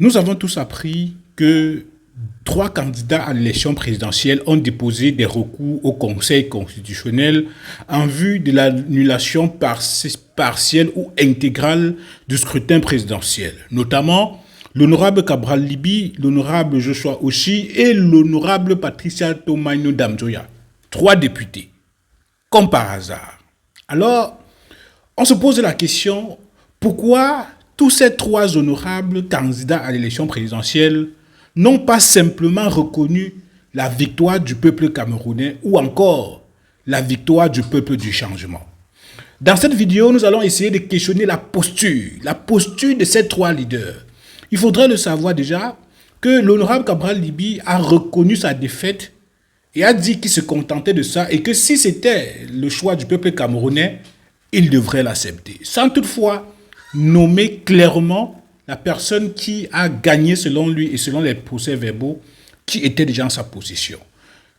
Nous avons tous appris que trois candidats à l'élection présidentielle ont déposé des recours au Conseil constitutionnel en vue de l'annulation partielle ou intégrale du scrutin présidentiel, notamment l'honorable Cabral Libi, l'honorable Joshua Oshi et l'honorable Patricia Tomaino Damjoya. Trois députés, comme par hasard. Alors, on se pose la question, pourquoi tous ces trois honorables candidats à l'élection présidentielle n'ont pas simplement reconnu la victoire du peuple camerounais ou encore la victoire du peuple du changement? Dans cette vidéo, nous allons essayer de questionner la posture de ces trois leaders. Il faudrait le savoir déjà que l'honorable Cabral Libi a reconnu sa défaite et a dit qu'il se contentait de ça et que si c'était le choix du peuple camerounais, il devrait l'accepter, sans toutefois nommer clairement la personne qui a gagné selon lui et selon les procès-verbaux qui étaient déjà en sa possession.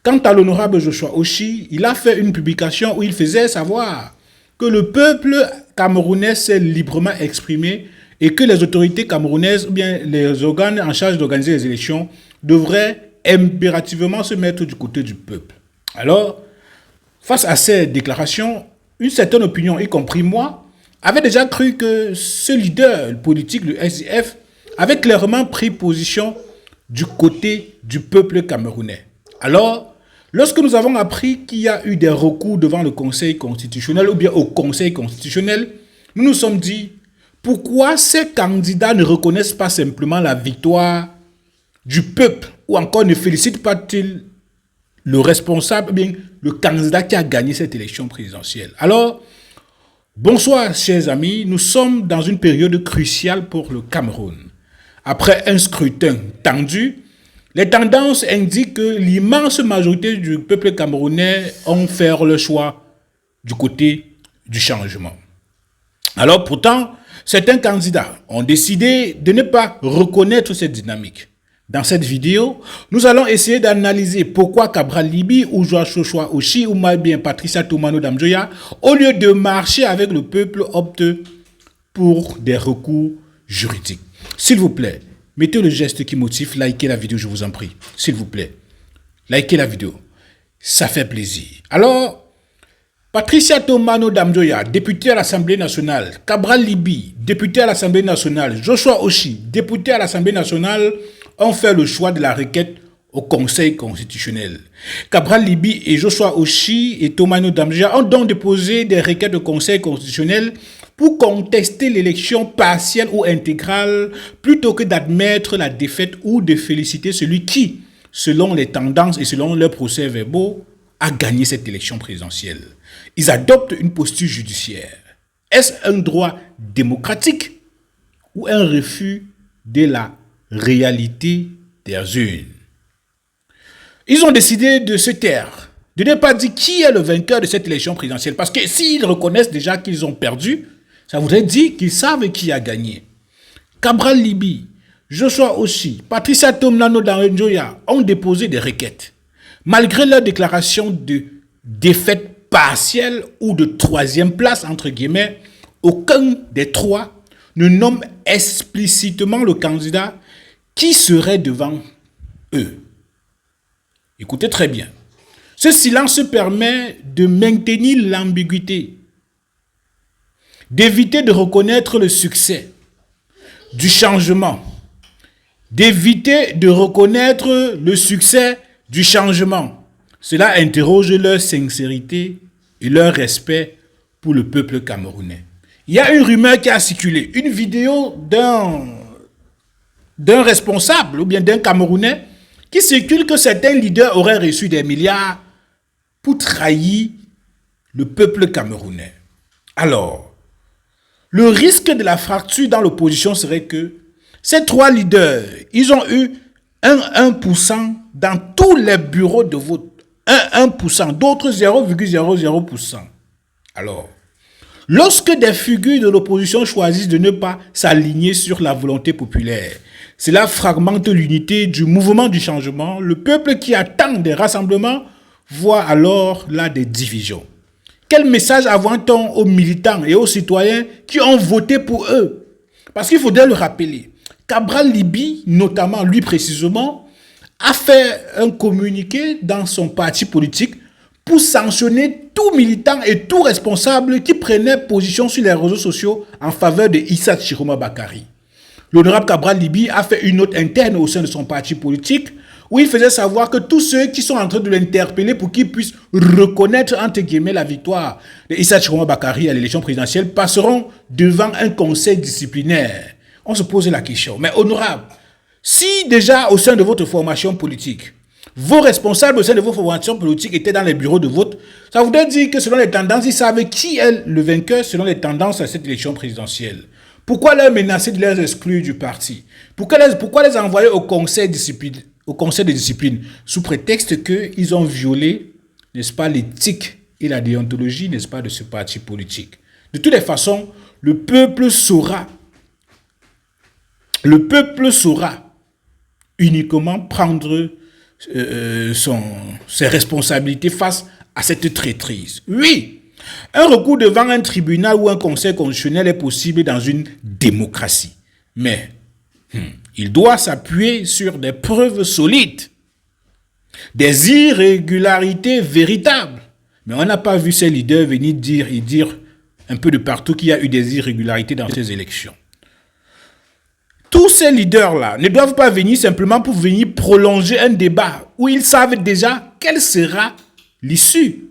Quant à l'honorable Joshua Oshi, il a fait une publication où il faisait savoir que le peuple camerounais s'est librement exprimé et que les autorités camerounaises ou bien les organes en charge d'organiser les élections devraient impérativement se mettre du côté du peuple. Alors, face à ces déclarations, une certaine opinion, y compris moi, avait déjà cru que ce leader politique, le SIF, avait clairement pris position du côté du peuple camerounais. Alors, lorsque nous avons appris qu'il y a eu des recours devant le Conseil constitutionnel ou bien au Conseil constitutionnel, nous nous sommes dit, pourquoi ces candidats ne reconnaissent pas simplement la victoire du peuple ou encore ne félicitent pas-ils le responsable, ou bien le candidat qui a gagné cette élection présidentielle? Alors, bonsoir chers amis, nous sommes dans une période cruciale pour le Cameroun. Après un scrutin tendu, les tendances indiquent que l'immense majorité du peuple camerounais ont fait le choix du côté du changement. Alors pourtant, certains candidats ont décidé de ne pas reconnaître cette dynamique. Dans cette vidéo, nous allons essayer d'analyser pourquoi Cabral Libi ou Joshua Oshi ou bien Patricia Tomaino Damjoya, au lieu de marcher avec le peuple, optent pour des recours juridiques. S'il vous plaît, mettez le geste qui motive, likez la vidéo, je vous en prie. S'il vous plaît, likez la vidéo. Ça fait plaisir. Alors, Patricia Tomaino Damjoya, députée à l'Assemblée nationale, Cabral Libi, député à l'Assemblée nationale, Joshua Oshi, député à l'Assemblée nationale, ont fait le choix de la requête au Conseil constitutionnel. Cabral Libi et Joshua Oshi et Tomaino Damjoya ont donc déposé des requêtes au Conseil constitutionnel pour contester l'élection partielle ou intégrale plutôt que d'admettre la défaite ou de féliciter celui qui, selon les tendances et selon leurs procès-verbaux, a gagné cette élection présidentielle. Ils adoptent une posture judiciaire. Est-ce un droit démocratique ou un refus de la réalité des urnes? Ils ont décidé de se taire, de ne pas dire qui est le vainqueur de cette élection présidentielle. Parce que s'ils reconnaissent déjà qu'ils ont perdu, ça voudrait dire qu'ils savent qui a gagné. Cabral Libi, Joshua Oshi, Patricia Tomaino Damjoya ont déposé des requêtes. Malgré leur déclaration de défaite partielle ou de troisième place, entre guillemets, aucun des trois ne nomme explicitement le candidat qui serait devant eux. Écoutez très bien. Ce silence permet de maintenir l'ambiguïté, d'éviter de reconnaître le succès du changement, d'éviter de reconnaître le succès du changement. Cela interroge leur sincérité et leur respect pour le peuple camerounais. Il y a une rumeur qui a circulé, une vidéo d'un responsable ou bien d'un Camerounais qui circule que certains leaders auraient reçu des milliards pour trahir le peuple camerounais. Alors, le risque de la fracture dans l'opposition serait que ces trois leaders, ils ont eu un 1% dans tous les bureaux de vote. Un 1%, d'autres 0,00%. Alors, lorsque des figures de l'opposition choisissent de ne pas s'aligner sur la volonté populaire, cela fragmente l'unité du mouvement du changement. Le peuple qui attend des rassemblements voit alors là des divisions. Quel message envoie-t-on aux militants et aux citoyens qui ont voté pour eux? Parce qu'il faudrait le rappeler, Cabral Libye, notamment lui précisément, a fait un communiqué dans son parti politique pour sanctionner tout militant et tout responsable qui prenait position sur les réseaux sociaux en faveur de Issa Chiroma Bakary. L'honorable Cabral Libye a fait une note interne au sein de son parti politique où il faisait savoir que tous ceux qui sont en train de l'interpeller pour qu'il puisse reconnaître, entre guillemets, la victoire de Issa Chiroma Bakary à l'élection présidentielle passeront devant un conseil disciplinaire. On se pose la question, mais honorable, si déjà au sein de votre formation politique, vos responsables au sein de vos formations politiques étaient dans les bureaux de vote, ça voudrait dire que selon les tendances, ils savent qui est le vainqueur selon les tendances à cette élection présidentielle. Pourquoi les menacer de les exclure du parti? Pourquoi les envoyer au conseil de discipline sous prétexte qu'ils ont violé, n'est-ce pas, l'éthique et la déontologie, n'est-ce pas, de ce parti politique? De toutes les façons, le peuple saura uniquement prendre ses responsabilités face à cette traîtrise. Oui, un recours devant un tribunal ou un conseil constitutionnel est possible dans une démocratie. Mais il doit s'appuyer sur des preuves solides, des irrégularités véritables. Mais on n'a pas vu ces leaders venir dire un peu de partout qu'il y a eu des irrégularités dans ces élections. Tous ces leaders-là ne doivent pas venir simplement pour venir prolonger un débat où ils savent déjà quelle sera l'issue.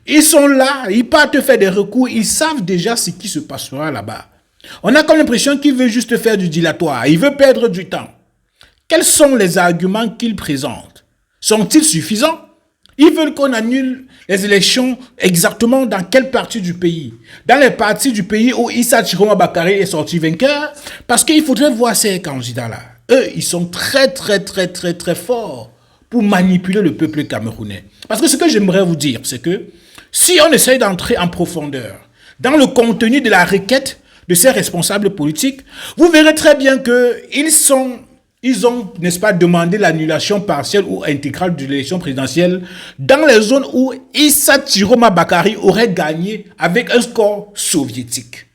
Ils sont là, ils partent faire des recours, ils savent déjà ce qui se passera là-bas. On a comme l'impression qu'ils veulent juste faire du dilatoire, ils veulent perdre du temps. Quels sont les arguments qu'ils présentent? Sont-ils suffisants? Ils veulent qu'on annule les élections exactement dans quelle partie du pays? Dans les parties du pays où Issa Chiroma Bakary est sorti vainqueur? Parce qu'il faudrait voir ces candidats-là. Eux, ils sont très forts pour manipuler le peuple camerounais. Parce que ce que j'aimerais vous dire, c'est que si on essaye d'entrer en profondeur dans le contenu de la requête de ces responsables politiques, vous verrez très bien qu'ils ont, n'est-ce pas, demandé l'annulation partielle ou intégrale de l'élection présidentielle dans les zones où Issa Chiroma Bakary aurait gagné avec un score soviétique.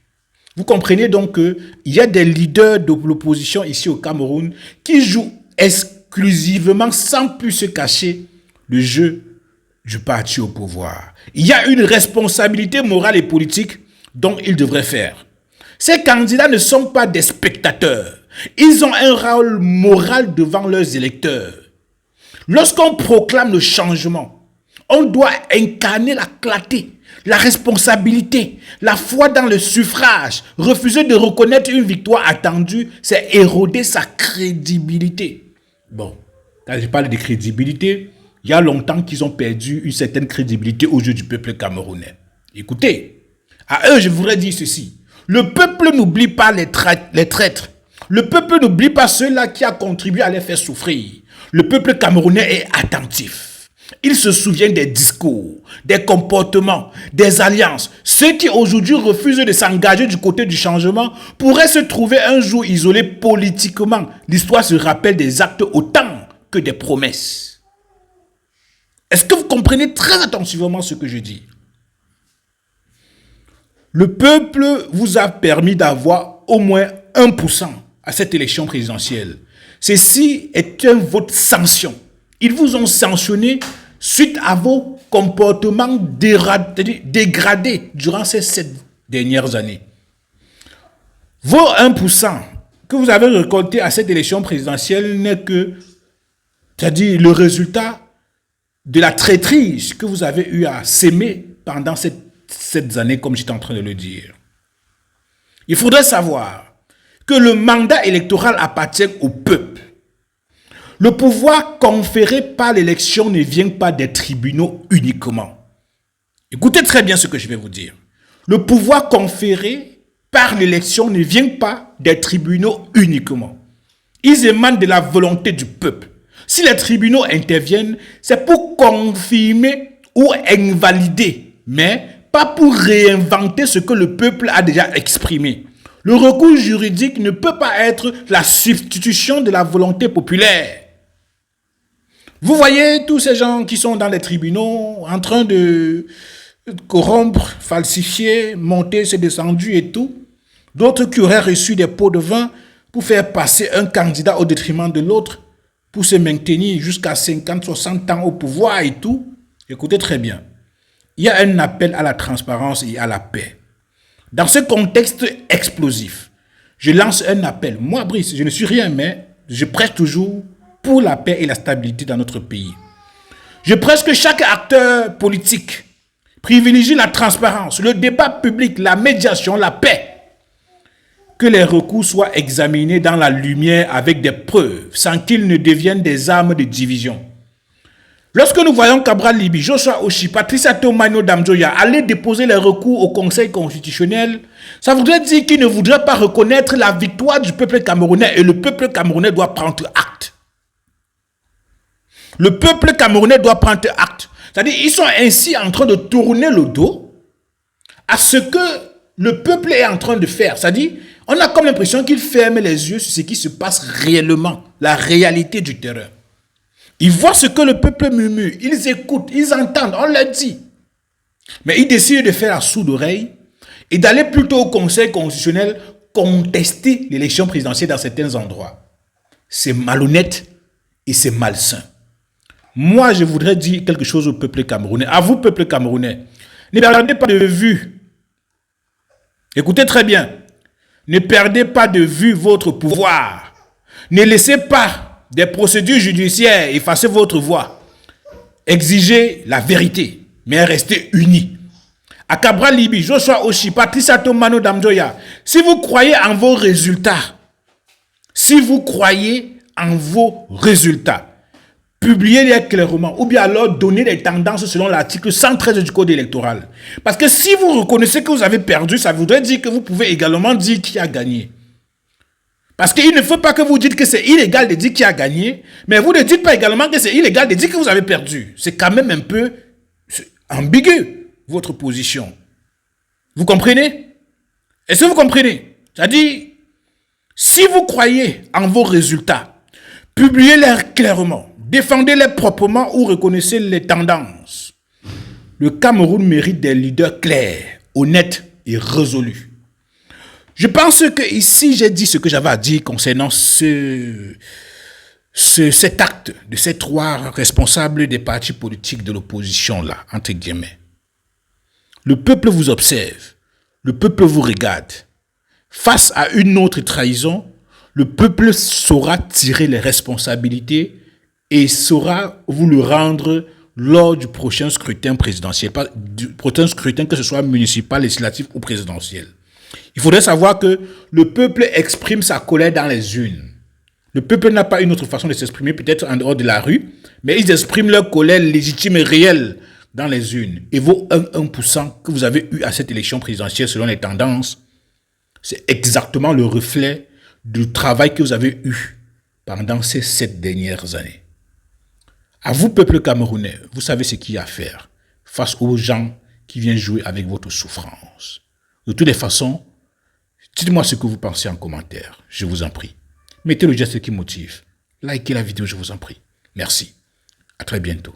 Vous comprenez donc qu'il y a des leaders de l'opposition ici au Cameroun qui jouent exclusivement, sans plus se cacher, le jeu du parti au pouvoir. Il y a une responsabilité morale et politique dont ils devraient faire. Ces candidats ne sont pas des spectateurs. Ils ont un rôle moral devant leurs électeurs. Lorsqu'on proclame le changement, on doit incarner la clarté, la responsabilité, la foi dans le suffrage. Refuser de reconnaître une victoire attendue, c'est éroder sa crédibilité. Bon, quand je parle de crédibilité, il y a longtemps qu'ils ont perdu une certaine crédibilité aux yeux du peuple camerounais. Écoutez, à eux, je voudrais dire ceci. Le peuple n'oublie pas les traîtres. Le peuple n'oublie pas ceux-là qui ont contribué à les faire souffrir. Le peuple camerounais est attentif. Il se souvient des discours, des comportements, des alliances. Ceux qui aujourd'hui refusent de s'engager du côté du changement pourraient se trouver un jour isolés politiquement. L'histoire se rappelle des actes autant que des promesses. Est-ce que vous comprenez très attentivement ce que je dis? Le peuple vous a permis d'avoir au moins 1% à cette élection présidentielle. Ceci est un vote sanction. Ils vous ont sanctionné suite à vos comportements dégradés durant ces 7 dernières années. Vos 1% que vous avez récolté à cette élection présidentielle n'est que, c'est-à-dire le résultat de la traîtrise que vous avez eu à s'aimer pendant cette année, comme j'étais en train de le dire. Il faudrait savoir que le mandat électoral appartient au peuple. Le pouvoir conféré par l'élection ne vient pas des tribunaux uniquement. Écoutez très bien ce que je vais vous dire. Le pouvoir conféré par l'élection ne vient pas des tribunaux uniquement. Ils émanent de la volonté du peuple. Si les tribunaux interviennent, c'est pour confirmer ou invalider, mais pas pour réinventer ce que le peuple a déjà exprimé. Le recours juridique ne peut pas être la substitution de la volonté populaire. Vous voyez tous ces gens qui sont dans les tribunaux en train de corrompre, falsifier, monter, se descendu et tout. D'autres qui auraient reçu des pots de vin pour faire passer un candidat au détriment de l'autre, pour se maintenir jusqu'à 50, 60 ans au pouvoir et tout. Écoutez très bien. Il y a un appel à la transparence et à la paix. Dans ce contexte explosif, je lance un appel. Moi, Brice, je ne suis rien, mais je prêche toujours pour la paix et la stabilité dans notre pays. Je prêche que chaque acteur politique privilégie la transparence, le débat public, la médiation, la paix. Que les recours soient examinés dans la lumière avec des preuves, sans qu'ils ne deviennent des armes de division. Lorsque nous voyons Cabral Libi, Joshua Oshi, Patricia Tomano Damjoya aller déposer les recours au Conseil constitutionnel, ça voudrait dire qu'ils ne voudraient pas reconnaître la victoire du peuple camerounais et le peuple camerounais doit prendre acte. Le peuple camerounais doit prendre acte. C'est-à-dire qu'ils sont ainsi en train de tourner le dos à ce que le peuple est en train de faire. C'est-à-dire, on a comme l'impression qu'ils ferment les yeux sur ce qui se passe réellement, la réalité du terrain. Ils voient ce que le peuple murmure, ils écoutent, ils entendent, on leur dit. Mais ils décident de faire la sourde oreille et d'aller plutôt au Conseil constitutionnel contester l'élection présidentielle dans certains endroits. C'est malhonnête et c'est malsain. Moi, je voudrais dire quelque chose au peuple camerounais. À vous, peuple camerounais, ne perdez pas de vue. Écoutez très bien. Ne perdez pas de vue votre pouvoir. Ne laissez pas des procédures judiciaires effacer votre voix. Exigez la vérité, mais restez unis. À Cabral Libi, Joshua Oshi, Patricia Tomano Damjoya, si vous croyez en vos résultats, publiez-les clairement ou bien alors donnez des tendances selon l'article 113 du Code électoral. Parce que si vous reconnaissez que vous avez perdu, ça voudrait dire que vous pouvez également dire qui a gagné. Parce qu'il ne faut pas que vous dites que c'est illégal de dire qui a gagné, mais vous ne dites pas également que c'est illégal de dire que vous avez perdu. C'est quand même un peu ambigu, votre position. Vous comprenez? Est-ce que vous comprenez? C'est-à-dire, si vous croyez en vos résultats, publiez-les clairement, défendez-les proprement ou reconnaissez les tendances. Le Cameroun mérite des leaders clairs, honnêtes et résolus. Je pense que ici, j'ai dit ce que j'avais à dire concernant cet acte de ces trois responsables des partis politiques de l'opposition, là, entre guillemets. Le peuple vous observe, le peuple vous regarde. Face à une autre trahison, le peuple saura tirer les responsabilités et saura vous le rendre lors du prochain scrutin présidentiel, du prochain scrutin que ce soit municipal, législatif ou présidentiel. Il faudrait savoir que le peuple exprime sa colère dans les urnes. Le peuple n'a pas une autre façon de s'exprimer, peut-être en dehors de la rue, mais ils expriment leur colère légitime et réelle dans les urnes. Et vos 1% que vous avez eu à cette élection présidentielle selon les tendances, c'est exactement le reflet du travail que vous avez eu pendant ces 7 dernières années. À vous, peuple camerounais, vous savez ce qu'il y a à faire face aux gens qui viennent jouer avec votre souffrance. De toutes les façons, dites-moi ce que vous pensez en commentaire, je vous en prie. Mettez le geste qui motive. Likez la vidéo, je vous en prie. Merci. À très bientôt.